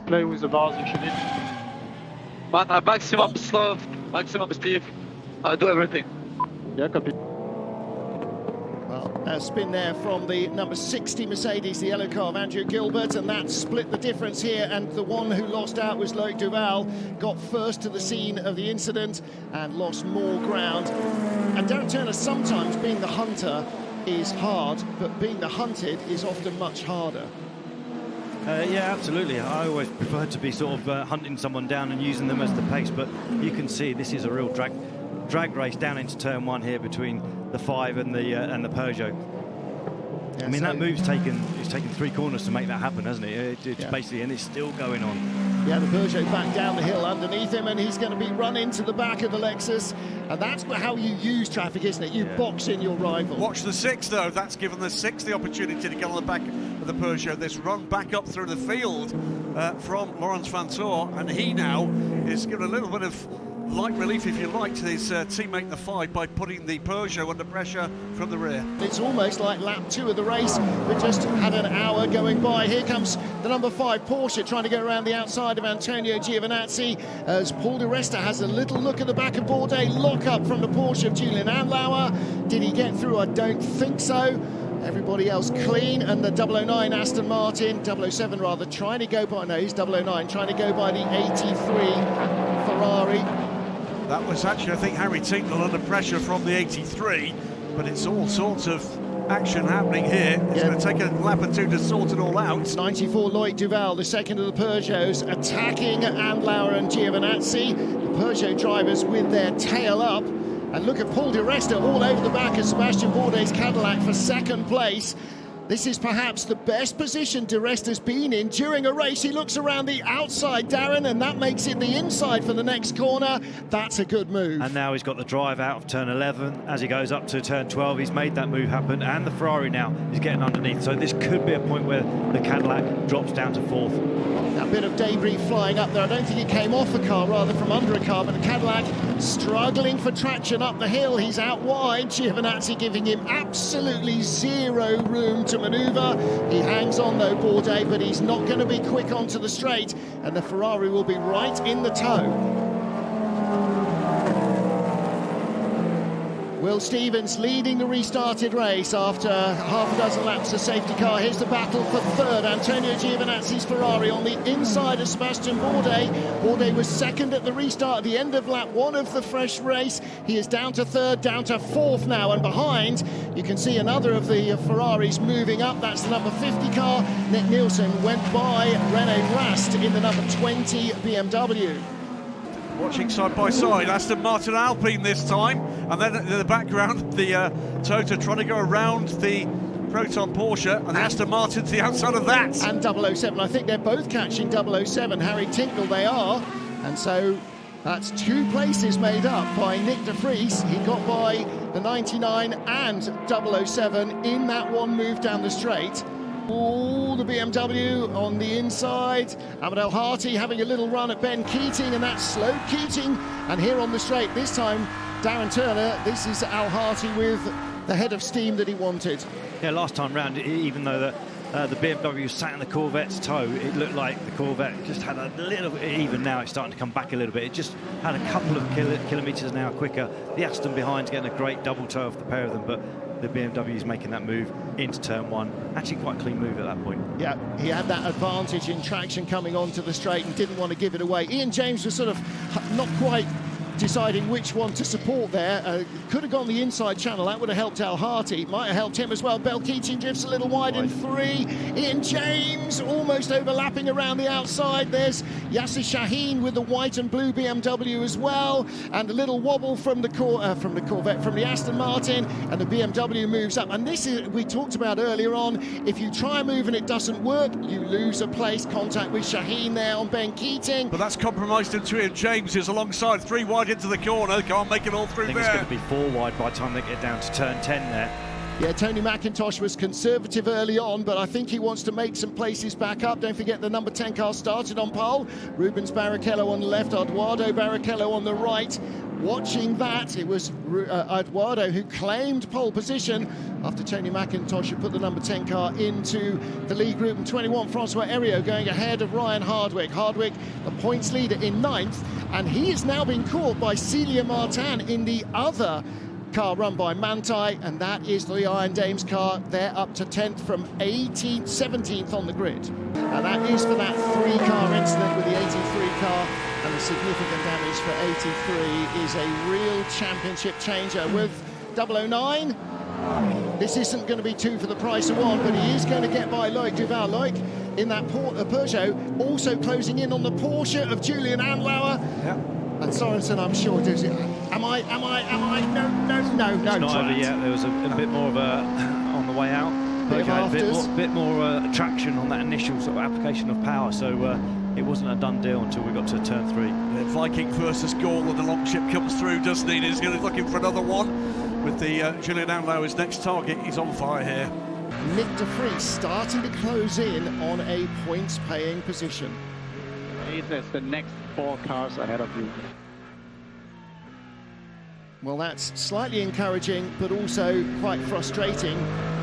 Play with the bars if you need. Man, maximum slow, maximum speed. I do everything. Yeah, copy. Well, a spin there from the number 60 Mercedes, the yellow car of Andrew Gilbert, and that split the difference here. And the one who lost out was Loic Duval, got first to the scene of the incident and lost more ground. And Darren Turner, sometimes being the hunter is hard, but being the hunted is often much harder. Yeah, absolutely. I always prefer to be sort of hunting someone down and using them as the pace, but you can see this is a real drag race down into turn one here between the 5 and the Peugeot. Yeah, I mean, so that move's taken 3 corners to make that happen, hasn't it? It's basically, and it's still going on. Yeah, the Peugeot back down the hill underneath him, and he's going to be run into the back of the Lexus. And that's how you use traffic, isn't it? You box in your rival. Watch the 6, though. That's given the 6 the opportunity to get on the back of the Peugeot. This run back up through the field from Laurens Vanthoor, and he now is given a little bit of light relief, if you like, to his teammate the 5 by putting the Peugeot under pressure from the rear. It's almost like lap 2 of the race. We just had an hour going by. Here comes the number 5 Porsche trying to go around the outside of Antonio Giovinazzi as Paul Di Resta has a little look at the back of Bourdais. Lock up from the Porsche of Julian Andlauer. Did he get through? I don't think so. Everybody else clean, and the 009 Aston Martin, 007 rather, trying to go by, no, he's 009, trying to go by the 83 Ferrari. That was actually, I think, Harry Tincknell under pressure from the 83, but it's all sorts of action happening here. It's going to take a lap or 2 to sort it all out. 94 Loic Duval, the second of the Peugeots, attacking Andlauer and Giovinazzi. The Peugeot drivers with their tail up. And look at Paul Di Resta all over the back of Sebastian Bourdais' Cadillac for second place. This is perhaps the best position Di Resta's been in during a race. He looks around the outside, Darren, and that makes it the inside for the next corner. That's a good move. And now he's got the drive out of turn 11. As he goes up to turn 12, he's made that move happen, and the Ferrari now is getting underneath. So this could be a point where the Cadillac drops down to 4th. A bit of debris flying up there. I don't think it came off a car, rather from under a car, but the Cadillac struggling for traction up the hill. He's out wide. Giovinazzi giving him absolutely zero room to manoeuvre. He hangs on though, Bourdais, but he's not going to be quick onto the straight, and the Ferrari will be right in the tow. Will Stevens leading the restarted race after half a dozen laps of safety car. Here's the battle for third. Antonio Giovinazzi's Ferrari on the inside of Sebastian Bourdais. Bourdais was second at the restart at the end of lap 1 of the fresh race. He is down to third, down to 4th now, and behind you can see another of the Ferraris moving up. That's the number 50 car. Nick Nielsen went by René Rast in the number 20 BMW. Watching side by side, Aston Martin Alpine this time, and then in the background, the Cota trying to go around the Proton Porsche, and the Aston Martin to the outside of that. And 007, I think they're both catching 007, Harry Tincknell they are, and so that's 2 places made up by Nick de Vries. He got by the 99 and 007 in that one move down the straight. All the BMW on the inside. Ahmed El Harty having a little run at Ben Keating, and that's slow Keating. And here on the straight, this time, Darren Turner, this is Al Harty with the head of steam that he wanted. Yeah, last time round, even though the BMW sat in the Corvette's toe, it looked like the Corvette just had a little bit, even now it's starting to come back a little bit. It just had a couple of kilometres an hour quicker. The Aston behind's getting a great double toe off the pair of them, but the BMW is making that move into turn 1. Actually quite a clean move at that point. Yeah, he had that advantage in traction coming onto the straight and didn't want to give it away. Ian James was sort of not quite deciding which one to support there. Could have gone the inside channel. That would have helped Al Harty. Might have helped him as well. Bel Keating drifts a little wide in 3. Ian James almost overlapping around the outside. There's Yasser Shaheen with the white and blue BMW as well. And a little wobble from the Corvette, from the Aston Martin. And the BMW moves up. And this is, we talked about earlier on, if you try a move and it doesn't work, you lose a place. Contact with Shaheen there on Ben Keating. But that's compromised into Ian James, who's alongside 3 wide into the corner. Can't make it all through there. I think it's going to be 4 wide by the time they get down to turn 10 there. Yeah, Tony McIntosh was conservative early on, but I think he wants to make some places back up. Don't forget the number 10 car started on pole. Rubens Barrichello on the left, Eduardo Barrichello on the right. Watching that, it was Eduardo who claimed pole position after Tony McIntosh had put the number 10 car into the lead group. And 21, Francois Heriot going ahead of Ryan Hardwick. Hardwick, the points leader in 9th, and he is now being caught by Celia Martin in the other car run by Manthey, and that is the Iron Dames car. They're up to 10th from 17th on the grid. And that is for that 3-car incident with the 83 car, and the significant damage for 83 is a real championship changer. With 009, this isn't going to be 2 for the price of 1, but he is going to get by Loic Duval. Loic in that Peugeot, also closing in on the Porsche of Julian Andlauer. Yeah. And Sorensen, I'm sure, does it. Am I? No. It's not over yet. There was a bit more of a, on the way out. Bit of a bit more traction on that initial sort of application of power, so it wasn't a done deal until we got to turn 3. Yeah, Viking versus Gaul, and the long ship comes through, doesn't he? He's looking for another one with the Julian Andlauer's next target. He's on fire here. Nick de Vries starting to close in on a points-paying position. It's the next 4 cars ahead of you. Well, that's slightly encouraging, but also quite frustrating.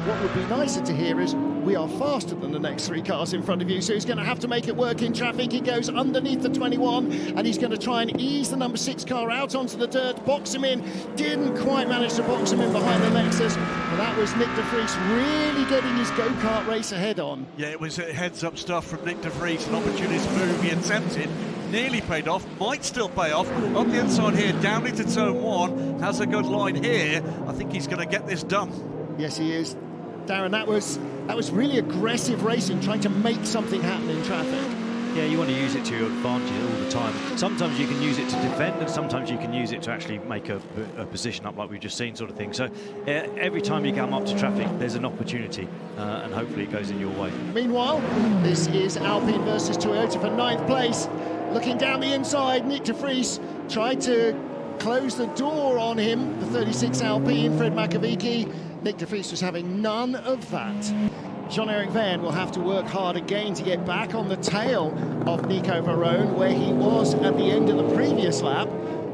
What would be nicer to hear is we are faster than the next 3 cars in front of you, so he's going to have to make it work in traffic. He goes underneath the 21, and he's going to try and ease the number 6 car out onto the dirt, box him in. Didn't quite manage to box him in behind the Lexus, but that was Nick de Vries really getting his go-kart race ahead on. Yeah, it was heads-up stuff from Nick de Vries, an opportunist move he attempted. Nearly paid off, might still pay off. Up the inside here, down into turn 1, has a good line here. I think he's going to get this done. Yes, he is. Darren, that was really aggressive racing, trying to make something happen in traffic. Yeah, you want to use it to your advantage all the time. Sometimes you can use it to defend, and sometimes you can use it to actually make a position up like we've just seen, sort of thing. So every time you come up to traffic, there's an opportunity, and hopefully it goes in your way. Meanwhile, this is Alpine versus Toyota for 9th place. Looking down the inside, Nick de Vries tried to close the door on him, the 36 Alpine, Fred Makovici. Nick de Vries was having none of that. Jean-Eric Vergne will have to work hard again to get back on the tail of Nico Varone, where he was at the end of the previous lap.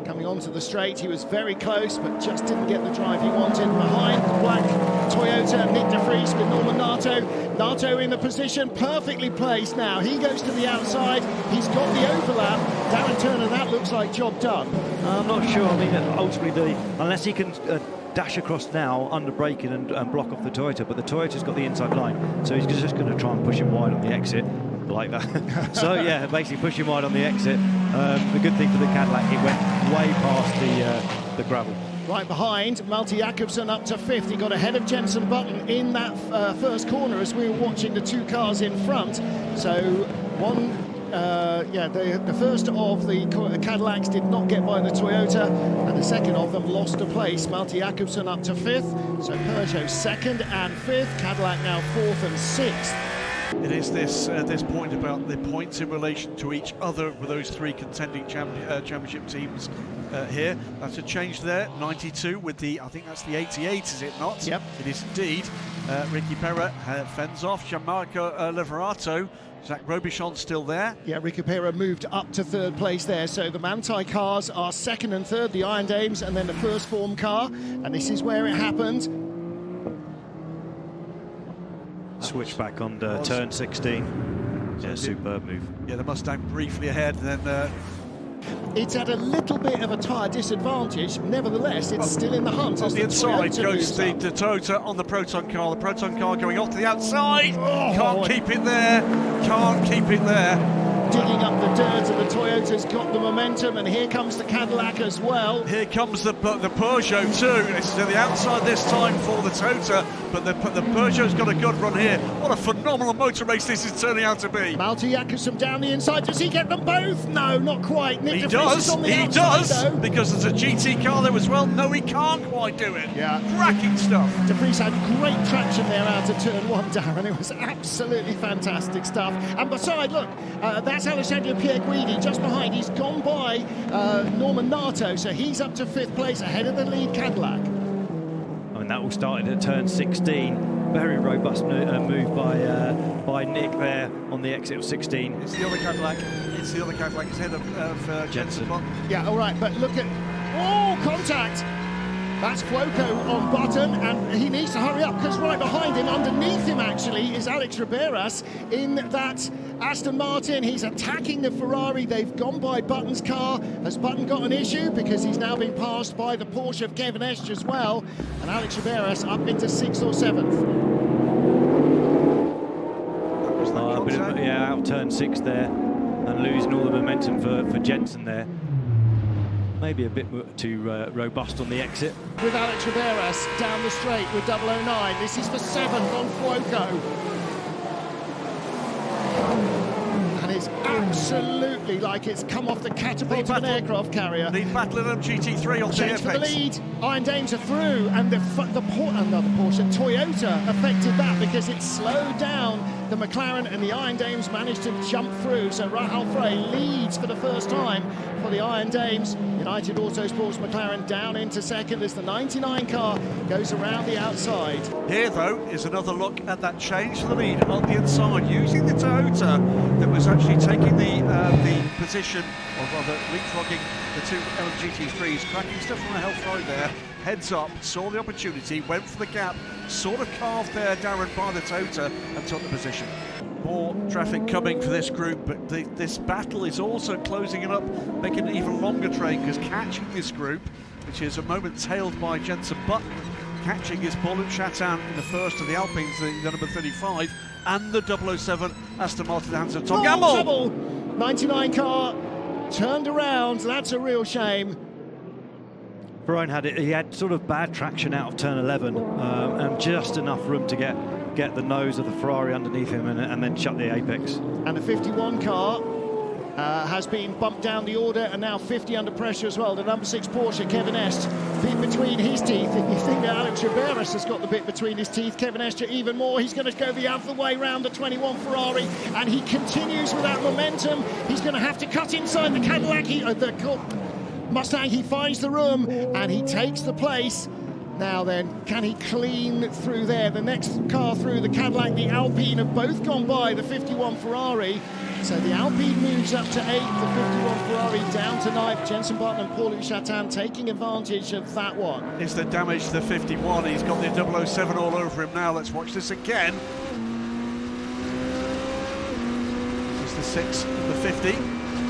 Coming onto the straight, he was very close, but just didn't get the drive he wanted. Behind the black Toyota, Nick de Vries with Norman Nato. Nato in the position, perfectly placed now. He goes to the outside, he's got the overlap. Darren Turner, that looks like job done. I'm not sure. I mean, ultimately, unless he can dash across now under braking and block off the Toyota, but the Toyota's got the inside line, so he's just going to try and push him wide on the exit like that. So yeah, basically push him wide on the exit. The good thing for the Cadillac, it went way past the gravel. Right behind, Malte Jakobsen up to 5th. He got ahead of Jenson Button in that first corner as we were watching the 2 cars in front. So the first of the Cadillacs did not get by the Toyota, and the second of them lost a place. Malte Jakobsen up to 5th, so Peugeot 2nd and 5th, Cadillac now 4th and 6th. It is this point about the points in relation to each other with those 3 contending championship teams here. That's a change there. 92 with the, I think that's the 88, is it not? Yep. It is indeed. Ricky Perra fends off. Gianmarco Leverato. Zach Robichon still there. Yeah, Ricky Perra moved up to 3rd place there. So the Manthey cars are 2nd and 3rd, the Iron Dames, and then the first form car. And this is where it happened. Switch back on turn 16. Yeah, superb move. Yeah, the Mustang briefly ahead, then it's at a little bit of a tyre disadvantage. Nevertheless, it's still in the hunt. On the inside goes the Toyota on the Proton car. The Proton car going off to the outside. Can't keep it there. Can't keep it there. Digging up the dirt, and the Toyota's got the momentum, and here comes the Cadillac as well. Here comes the Peugeot too. This is to the outside this time for the Toyota, but the Peugeot's got a good run here. What a phenomenal motor race this is turning out to be. Malte Jakobsen down the inside. Does he get them both? No, not quite. Nick He de Vries does, is on the he outside, does, though. because there's a GT car there as well. No, he can't quite do it. Yeah. Cracking stuff. De Vries had great traction there out of turn 1, Darren. It was absolutely fantastic stuff. And beside, look, that's Alessandro Pierguidi just behind. He's gone by Norman Nato, so he's up to 5th place ahead of the lead Cadillac. I mean, And that all started at turn 16. Very robust move by Nick there on the exit of 16. It's the other Cadillac. It's the other Cadillac. It's ahead of Jensen. Yeah, all right, but look at... Oh, contact! That's Cuoco on button, and he needs to hurry up because right behind him, underneath him actually, is Alex Riberas in that Aston Martin. He's attacking the Ferrari. They've gone by Button's car. Has Button got an issue? Because he's now been passed by the Porsche of Kevin Esche as well. And Alex Riberas up into 6th or 7th. Out turn 6 there, and losing all the momentum for Jensen there. Maybe a bit too robust on the exit. With Alex Riberas down the straight with 009. This is for 7th on Cuoco. And it's absolutely like it's come off the catapult of an aircraft carrier. The battle at LMGT3 on the Change for the lead. Iron Dames are through, and another Porsche, Toyota affected that because it slowed down the McLaren, and the Iron Dames managed to jump through. So Rahal Frey leads for the first time for the Iron Dames. United Autosports McLaren down into 2nd as the 99 car goes around the outside. Here, though, is another look at that change for the lead on the inside, using the Toyota that was actually taking the position, or rather leapfrogging the two LMGT3s, cracking stuff from the health road there. Heads up, saw the opportunity, went for the gap, sort of carved there, Darren, by the Tota, and took the position. More traffic coming for this group, but this battle is also closing it up, making an even longer train, because catching this group, which is a moment tailed by Jensen Button, catching is Paulo in the first of the Alpines, the number 35, and the 007 Aston Martin hands of Tom Gamble. 99 car turned around, that's a real shame. Bahrain had it. He had sort of bad traction out of turn 11, and just enough room to get the nose of the Ferrari underneath him and then shut the apex. And the 51 car has been bumped down the order, and now 50 under pressure as well. The number 6 Porsche, Kevin Esche, bit between his teeth. If you think that Alex Riberas has got the bit between his teeth, Kevin Esche even more. He's going to go the other way round the 21 Ferrari, and he continues with that momentum. He's going to have to cut inside the Cadillac. The Mustang, he finds the room and he takes the place. Now then, can he clean through there? The next car through, the Cadillac, the Alpine, have both gone by the 51 Ferrari. So the Alpine moves up to 8th, the 51 Ferrari down to 9th. Jensen Button and Paulo taking advantage of that one. Is the damage to the 51? He's got the 007 all over him now. Let's watch this again. This is the 6 and the 50.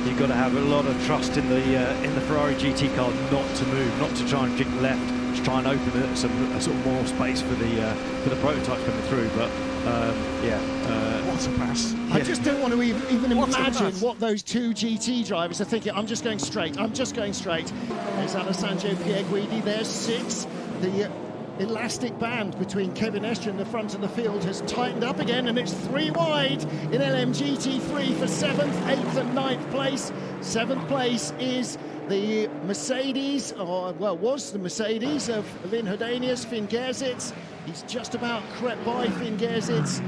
You've got to have a lot of trust in the Ferrari GT car not to move, not to try and jig left, to try and open some sort of more space for the prototypes coming through. But what a pass! I just don't want to even imagine what those two GT drivers are thinking. I'm just going straight. I'm just going straight. There's Alessandro Pierguidi. There's 6. The elastic band between Kevin Esche and the front of the field has tightened up again, and it's 3 wide in LMGT3 for 7th, 8th and 9th place. 7th place is the Mercedes, or well, was the Mercedes of Lynn Hodanius, Finn Gersitz. He's just about crept by Finn Gersitz.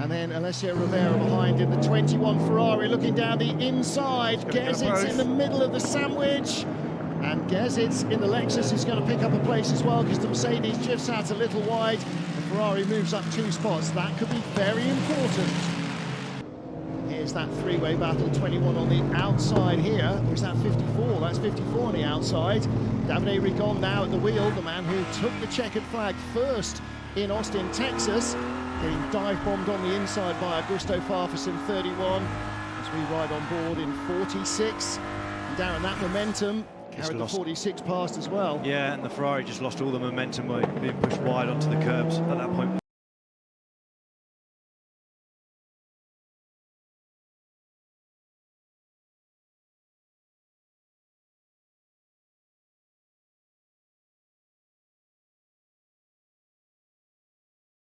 And then Alessio Rivera behind in the 21 Ferrari, looking down the inside. Gersitz in the middle of the sandwich. And Gersitz in the Lexus is going to pick up a place as well, because the Mercedes drifts out a little wide. The Ferrari moves up 2 spots. That could be very important. Here's that 3-way battle, 21 on the outside here. Or is that 54? That's 54 on the outside. Davide Rigon now at the wheel, the man who took the checkered flag first in Austin, Texas. Getting dive-bombed on the inside by Augusto Farfus in 31. As we ride on board in 46. And Darren, that momentum carried the 46 past as well. Yeah, and the Ferrari just lost all the momentum by being pushed wide onto the curbs at that point.